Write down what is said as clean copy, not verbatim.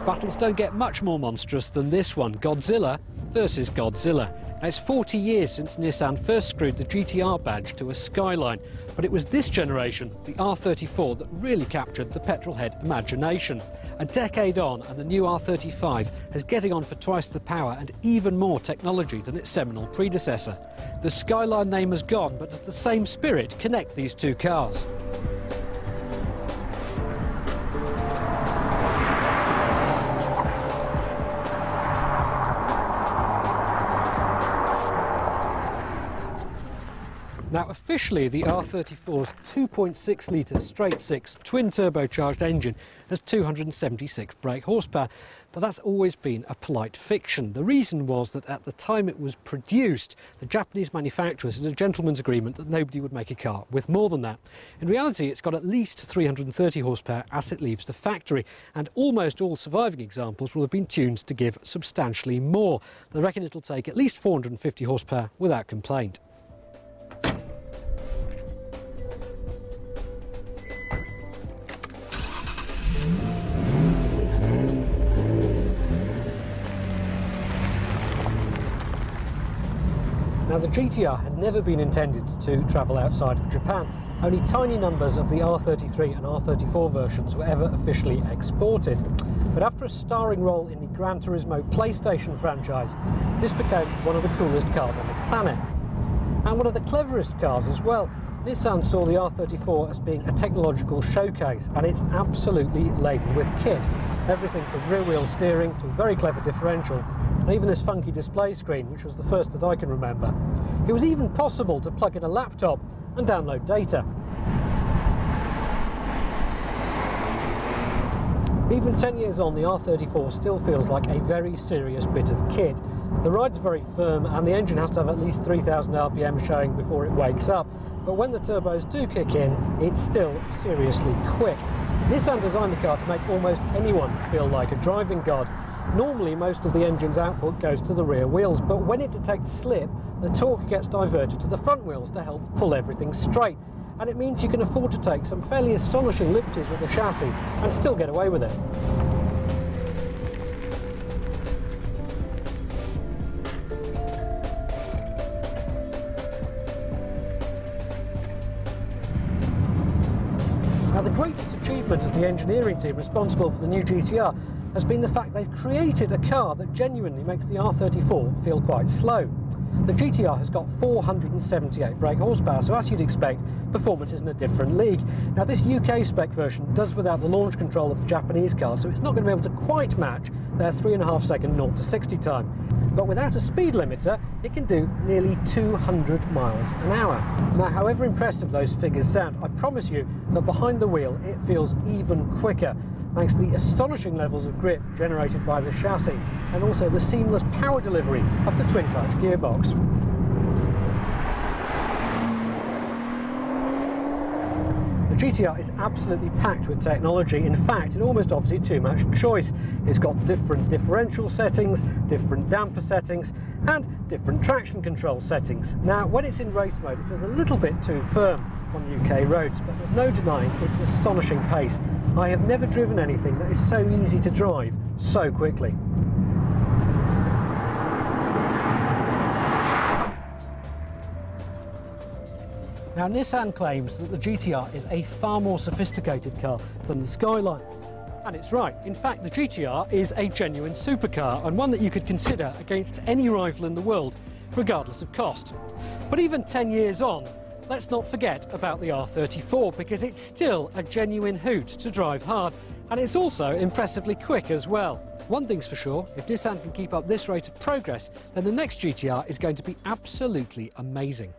Battles don't get much more monstrous than this one, Godzilla versus Godzilla. Now, it's 40 years since Nissan first screwed the GTR badge to a Skyline, but it was this generation, the R34, that really captured the petrolhead imagination. A decade on, and the new R35 is getting on for twice the power and even more technology than its seminal predecessor. The Skyline name has gone, but does the same spirit connect these two cars? Now, officially, the R34's 2.6-litre straight-six twin-turbocharged engine has 276 brake horsepower, but that's always been a polite fiction. The reason was that at the time it was produced, the Japanese manufacturers had a gentleman's agreement that nobody would make a car with more than that. In reality, it's got at least 330 horsepower as it leaves the factory, and almost all surviving examples will have been tuned to give substantially more. They reckon it'll take at least 450 horsepower without complaint. Now, the GTR had never been intended to travel outside of Japan. Only tiny numbers of the R33 and R34 versions were ever officially exported. But after a starring role in the Gran Turismo PlayStation franchise, this became one of the coolest cars on the planet. And one of the cleverest cars as well. Nissan saw the R34 as being a technological showcase, and it's absolutely laden with kit. Everything from rear-wheel steering to a very clever differential, and even this funky display screen, which was the first that I can remember. It was even possible to plug in a laptop and download data. Even 10 years on, the R34 still feels like a very serious bit of kit. The ride's very firm, and the engine has to have at least 3,000 RPM showing before it wakes up. But when the turbos do kick in, it's still seriously quick. Nissan designed the car to make almost anyone feel like a driving god. Normally, most of the engine's output goes to the rear wheels, but when it detects slip, the torque gets diverted to the front wheels to help pull everything straight. And it means you can afford to take some fairly astonishing liberties with the chassis and still get away with it. Now, the greatest achievement of the engineering team responsible for the new GTR has been the fact they've created a car that genuinely makes the R34 feel quite slow. The GTR has got 478 brake horsepower, so as you'd expect, performance is in a different league. Now, this UK spec version does without the launch control of the Japanese car, so it's not going to be able to quite match their 3.5-second 0 to 60 time. But without a speed limiter, it can do nearly 200 miles an hour. Now, however impressive those figures sound, I promise you that behind the wheel it feels even quicker, thanks to the astonishing levels of grip generated by the chassis, and also the seamless power delivery of the twin-clutch gearbox. The GTR is absolutely packed with technology. In fact, it almost offers you too much choice. It's got different differential settings, different damper settings, and different traction control settings. Now, when it's in race mode, it feels a little bit too firm on UK roads, but there's no denying its astonishing pace. I have never driven anything that is so easy to drive so quickly. Now, Nissan claims that the GTR is a far more sophisticated car than the Skyline. And it's right. In fact, the GTR is a genuine supercar, and one that you could consider against any rival in the world, regardless of cost. But even 10 years on, let's not forget about the R34, because it's still a genuine hoot to drive hard, and it's also impressively quick as well. One thing's for sure, if Nissan can keep up this rate of progress, then the next GTR is going to be absolutely amazing.